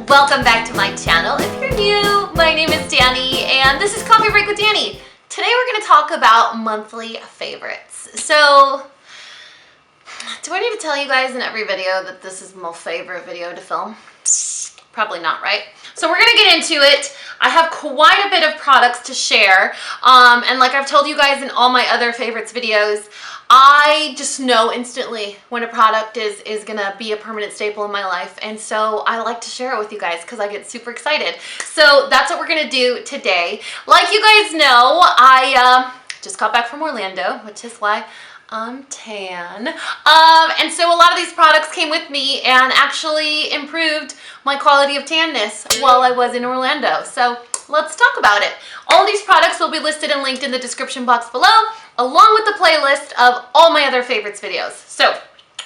welcome back to my channel. If you're new, my name is Dani and this is Coffee Break with Dani. Today we're going to talk about monthly favorites. So, do I need to tell you guys in every video that this is my favorite video to film? Probably not, right? So we're gonna get into it. I have quite a bit of products to share, and like I've told you guys in all my other favorites videos, I just know instantly when a product is gonna be a permanent staple in my life, and so I like to share it with you guys because I get super excited. So that's what we're gonna do today. Like you guys know, I just got back from Orlando, which is why I'm tan. And so a lot of these products came with me and actually improved my quality of tanness while I was in Orlando. So let's talk about it. All these products will be listed and linked in the description box below, along with the playlist of all my other favorites videos. So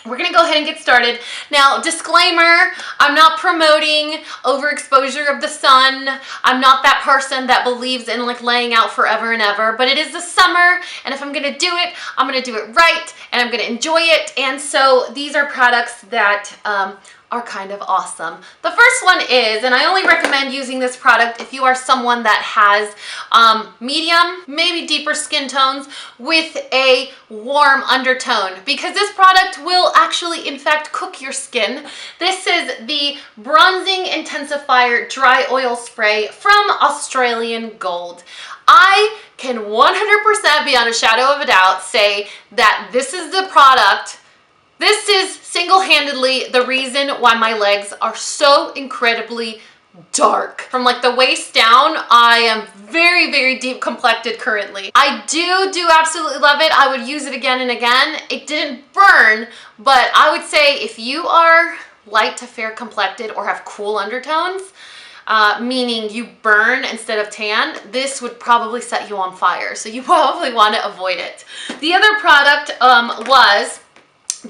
we're gonna go ahead and get started. Now, disclaimer, I'm not promoting overexposure of the sun. I'm not that person that believes in like laying out forever and ever, but it is the summer, and if I'm gonna do it, I'm gonna do it right, and I'm gonna enjoy it, and so these are products that are kind of awesome. The first one is, and I only recommend using this product if you are someone that has medium, maybe deeper skin tones with a warm undertone, because this product will actually in fact cook your skin. This is the Bronzing Intensifier Dry Oil Spray from Australian Gold. I can 100% beyond a shadow of a doubt say that this is the product. This is single-handedly the reason why my legs are so incredibly dark. From like the waist down, I am very, very deep complected currently. I do absolutely love it. I would use it again and again. It didn't burn, but I would say if you are light to fair complected or have cool undertones, meaning you burn instead of tan, this would probably set you on fire. So you probably want to avoid it. The other product was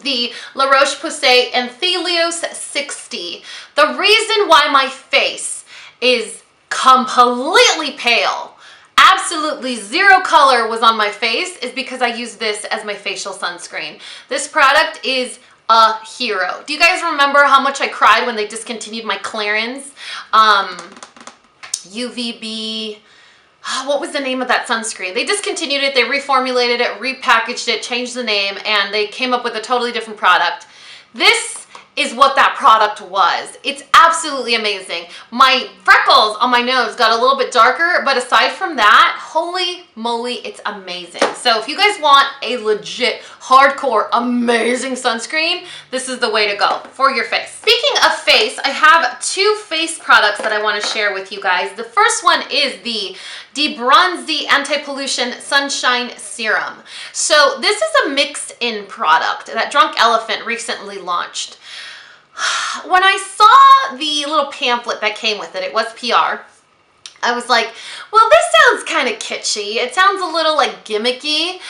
the Roche-Posay Anthelios 60. The reason why my face is completely pale, absolutely zero color was on my face, is because I use this as my facial sunscreen. This product is a hero. Do you guys remember how much I cried when they discontinued my Clarins UVB? What was the name of that sunscreen? They discontinued it, they reformulated it, repackaged it, changed the name, and they came up with a totally different product. This is what that product was. It's absolutely amazing. My freckles on my nose got a little bit darker, but aside from that, holy moly, it's amazing. So if you guys want a legit, hardcore, amazing sunscreen, this is the way to go for your face. Speaking of face, I have two face products that I want to share with you guys. The first one is the D-Bronzi Anti-Pollution Sunshine Serum. So this is a mix-in product that Drunk Elephant recently launched. When I saw the little pamphlet that came with it, it was PR, I was like, well, this sounds kind of kitschy. It sounds a little like gimmicky,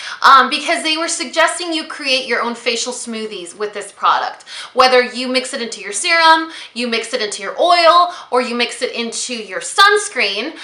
because they were suggesting you create your own facial smoothies with this product. Whether you mix it into your serum, you mix it into your oil, or you mix it into your sunscreen,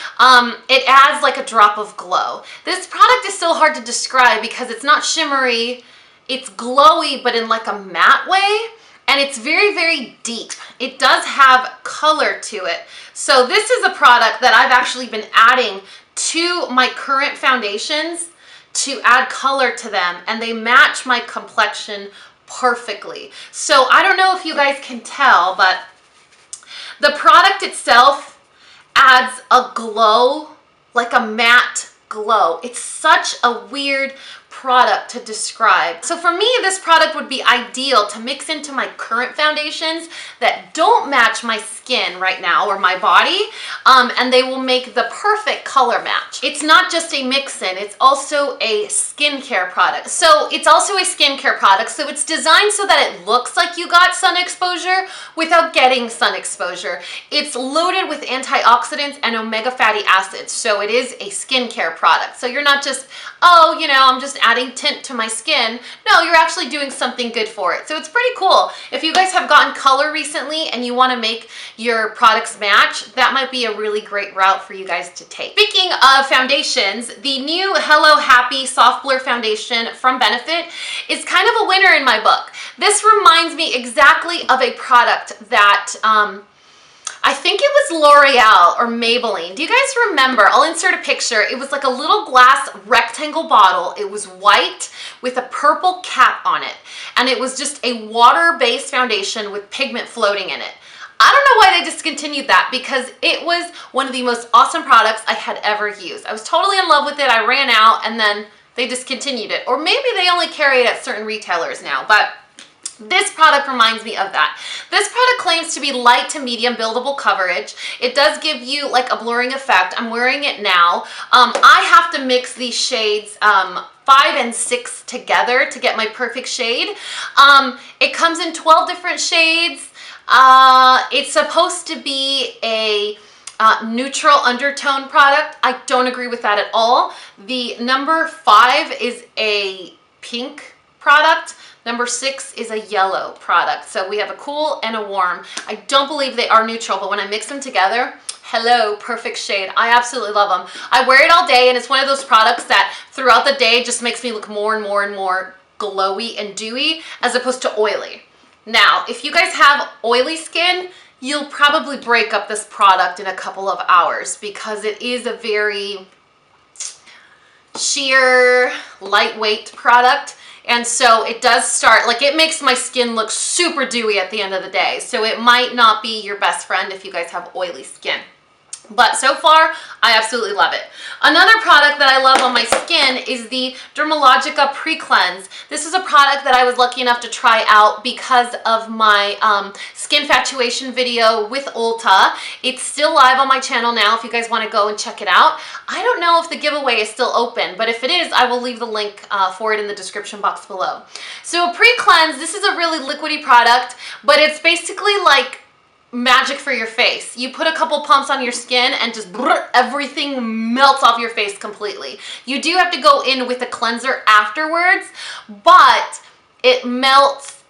it adds like a drop of glow. This product is so hard to describe because it's not shimmery, it's glowy, but in like a matte way. And it's very, very deep. It does have color to it. So this is a product that I've actually been adding to my current foundations to add color to them, and they match my complexion perfectly. So I don't know if you guys can tell, but the product itself adds a glow, like a matte glow. It's such a weird product to describe. So for me, this product would be ideal to mix into my current foundations that don't match my skin right now or my body, and they will make the perfect color match. It's not just a mix-in, it's also a skincare product. So it's also a skincare product, so it's designed so that it looks like you got sun exposure without getting sun exposure. It's loaded with antioxidants and omega fatty acids, so it is a skincare product. So you're not just, oh, you know, I'm just adding tint to my skin. No, you're actually doing something good for it. So it's pretty cool. If you guys have gotten color recently and you want to make your products match, that might be a really great route for you guys to take. Speaking of foundations, the new Hello Happy Soft Blur Foundation from Benefit is kind of a winner in my book. This reminds me exactly of a product that I think it was L'Oreal or Maybelline. Do you guys remember? I'll insert a picture. It was like a little glass rectangle bottle. It was white with a purple cap on it. And it was just a water-based foundation with pigment floating in it. I don't know why they discontinued that, because it was one of the most awesome products I had ever used. I was totally in love with it. I ran out and then they discontinued it. Or maybe they only carry it at certain retailers now, but this product reminds me of that. This product claims to be light to medium buildable coverage. It does give you like a blurring effect. I'm wearing it now. I have to mix these shades 5 and 6 together to get my perfect shade. It comes in 12 different shades. It's supposed to be a neutral undertone product. I don't agree with that at all. The number 5 is a pink product. Number 6 is a yellow product. So we have a cool and a warm. I don't believe they are neutral, but when I mix them together, hello, perfect shade. I absolutely love them. I wear it all day, and it's one of those products that throughout the day just makes me look more and more and more glowy and dewy as opposed to oily. Now, if you guys have oily skin, you'll probably break up this product in a couple of hours because it is a very sheer, lightweight product. And so it does start, like it makes my skin look super dewy at the end of the day. So it might not be your best friend if you guys have oily skin. But so far, I absolutely love it. Another product that I love on my skin is the Dermalogica PreCleanse. This is a product that I was lucky enough to try out because of my skin infatuation video with Ulta. It's still live on my channel now if you guys want to go and check it out. I don't know if the giveaway is still open, but if it is, I will leave the link for it in the description box below. So a PreCleanse, this is a really liquidy product, but it's basically like magic for your face. You put a couple pumps on your skin and just everything melts off your face completely. You do have to go in with a cleanser afterwards, but it melts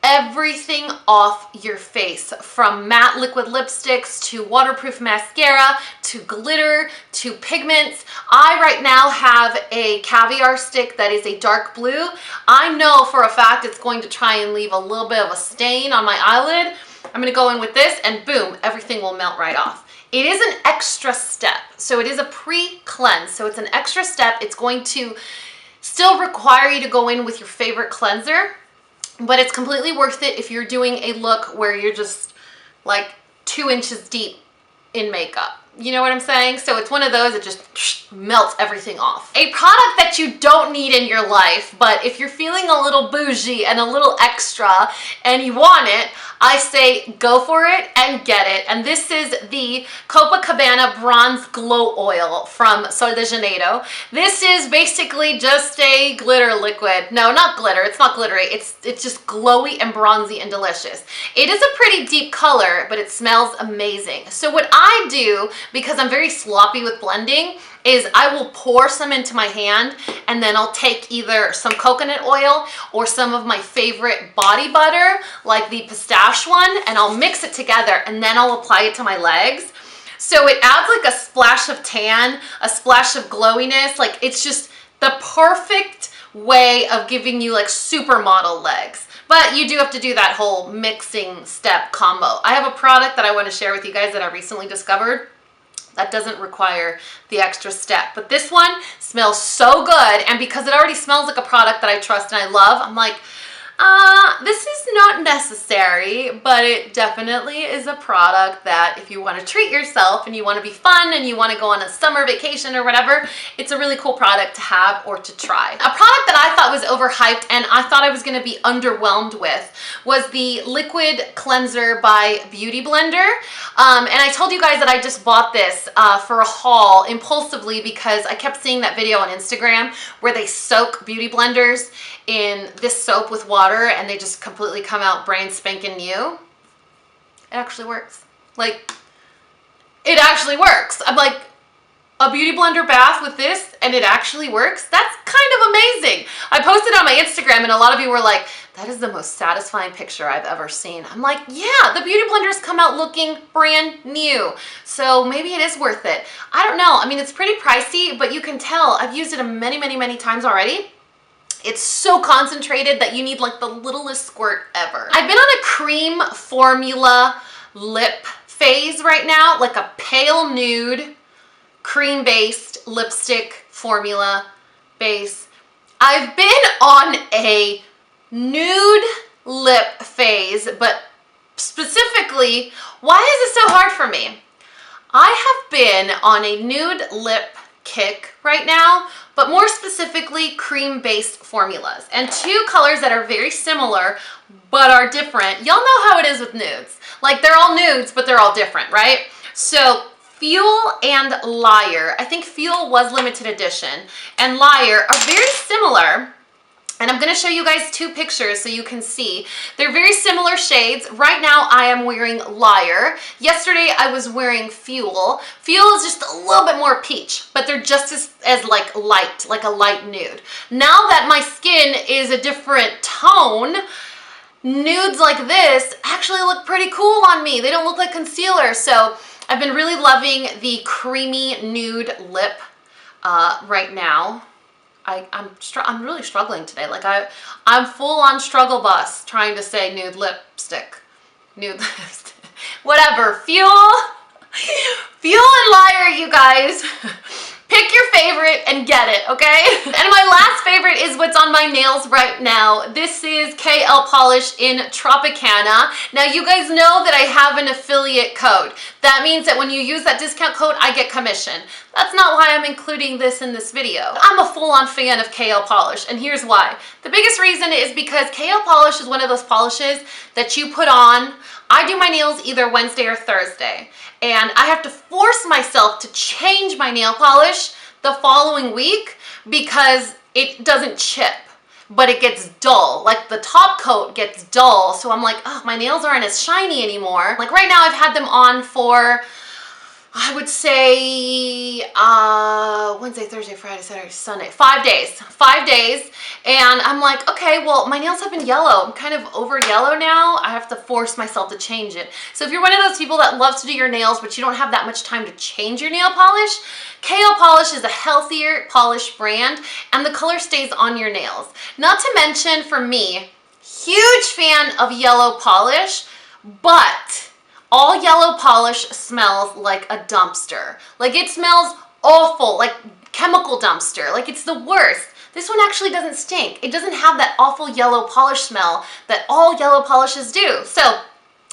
everything off your face, from matte liquid lipsticks to waterproof mascara to glitter to pigments. I right now have a caviar stick that is a dark blue. I know for a fact it's going to try and leave a little bit of a stain on my eyelid. I'm going to go in with this and boom, everything will melt right off. It is an extra step. So it is a pre-cleanse. So it's an extra step. It's going to still require you to go in with your favorite cleanser, but it's completely worth it if you're doing a look where you're just like 2 inches deep in makeup. You know what I'm saying? So it's one of those that just melts everything off. A product that you don't need in your life, but if you're feeling a little bougie and a little extra and you want it, I say go for it and get it. And this is the Copacabana Bronze Glow Oil from Sol de Janeiro. This is basically just a glitter liquid. No, not glitter. It's not glittery. It's just glowy and bronzy and delicious. It is a pretty deep color, but it smells amazing. So what I do, because I'm very sloppy with blending, is I will pour some into my hand and then I'll take either some coconut oil or some of my favorite body butter, like the pistache one, and I'll mix it together and then I'll apply it to my legs. So it adds like a splash of tan, a splash of glowiness. Like it's just the perfect way of giving you like supermodel legs. But you do have to do that whole mixing step combo. I have a product that I want to share with you guys that I recently discovered that doesn't require the extra step. But this one smells so good, and because it already smells like a product that I trust and I love, I'm like, this is not necessary, but it definitely is a product that if you want to treat yourself and you want to be fun and you want to go on a summer vacation or whatever, it's a really cool product to have or to try. A product that I thought was overhyped and I thought I was going to be underwhelmed with was the liquid cleanser by Beautyblender. And I told you guys that I just bought this for a haul impulsively because I kept seeing that video on Instagram where they soak beauty blenders in this soap with water and they just completely come out brand spanking new. It actually works. Like, it actually works. I'm like, a beauty blender bath with this and it actually works? That's kind of amazing. I posted on my Instagram and a lot of you were like, that is the most satisfying picture I've ever seen. I'm like, yeah, the beauty blenders come out looking brand new. So maybe it is worth it. I don't know. I mean, it's pretty pricey, but you can tell I've used it many, many, many times already. It's so concentrated that you need like the littlest squirt ever. I've been on a cream formula lip phase right now, like a pale nude, cream-based lipstick formula base. I've been on a nude lip phase, but specifically, why is it so hard for me? I have been on a nude lip kick right now, but more specifically cream-based formulas, and two colors that are very similar but are different. Y'all know how it is with nudes. Like, they're all nudes, but they're all different, right? So Fuel and Liar, I think Fuel was limited edition, and Liar are very similar. And I'm going to show you guys two pictures so you can see. They're very similar shades. Right now I am wearing Liar. Yesterday I was wearing Fuel. Fuel is just a little bit more peach, but they're just as like light, like a light nude. Now that my skin is a different tone, nudes like this actually look pretty cool on me. They don't look like concealer. So I've been really loving the creamy nude lip right now. I'm really struggling today. Like I'm full on struggle bus trying to say nude lipstick. Nude lipstick. Whatever. Fuel and Liar, you guys. Pick your favorite and get it, okay? And my last favorite is what's on my nails right now. This is KL Polish in Tropicana. Now you guys know that I have an affiliate code. That means that when you use that discount code, I get commission. That's not why I'm including this in this video. I'm a full-on fan of KL Polish, and here's why. The biggest reason is because KL Polish is one of those polishes that you put on. I do my nails either Wednesday or Thursday, and I have to force myself to change my nail polish the following week because it doesn't chip, but it gets dull. Like the top coat gets dull, so I'm like, oh, my nails aren't as shiny anymore. Like right now I've had them on for, I would say Wednesday, Thursday, Friday, Saturday, Sunday, 5 days. 5 days. And I'm like, okay, well, my nails have been yellow. I'm kind of over yellow now. I have to force myself to change it. So if you're one of those people that loves to do your nails, but you don't have that much time to change your nail polish, KL Polish is a healthier polish brand, and the color stays on your nails. Not to mention, for me, huge fan of yellow polish, but all yellow polish smells like a dumpster. Like it smells awful, like chemical dumpster. Like it's the worst. This one actually doesn't stink. It doesn't have that awful yellow polish smell that all yellow polishes do. So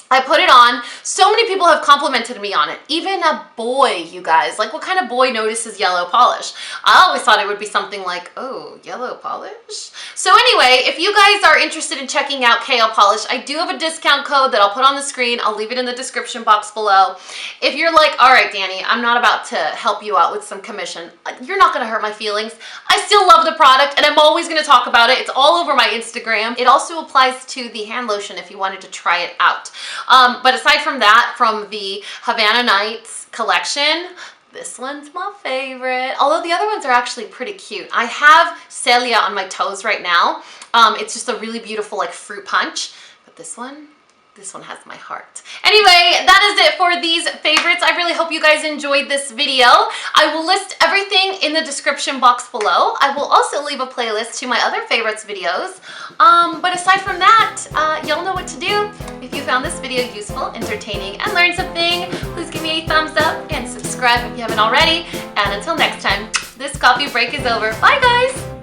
I put it on. So many people have complimented me on it. Even a boy, you guys. Like, what kind of boy notices yellow polish? I always thought it would be something like, oh, yellow polish? So anyway, if you guys are interested in checking out KL Polish, I do have a discount code that I'll put on the screen. I'll leave it in the description box below. If you're like, all right, Dani, I'm not about to help you out with some commission. You're not going to hurt my feelings. I still love the product, and I'm always going to talk about it. It's all over my Instagram. It also applies to the hand lotion if you wanted to try it out. But aside from that, from the Havana Nights collection, this one's my favorite. Although the other ones are actually pretty cute. I have Celia on my toes right now. It's just a really beautiful like fruit punch. But this one has my heart. Anyway, that is it for these favorites. I really hope you guys enjoyed this video. I will list everything in the description box below. I will also leave a playlist to my other favorites videos. But aside from that, y'all know what to do. If you found this video useful, entertaining, and learned something, please give me a thumbs up and subscribe if you haven't already. And until next time, this coffee break is over. Bye, guys!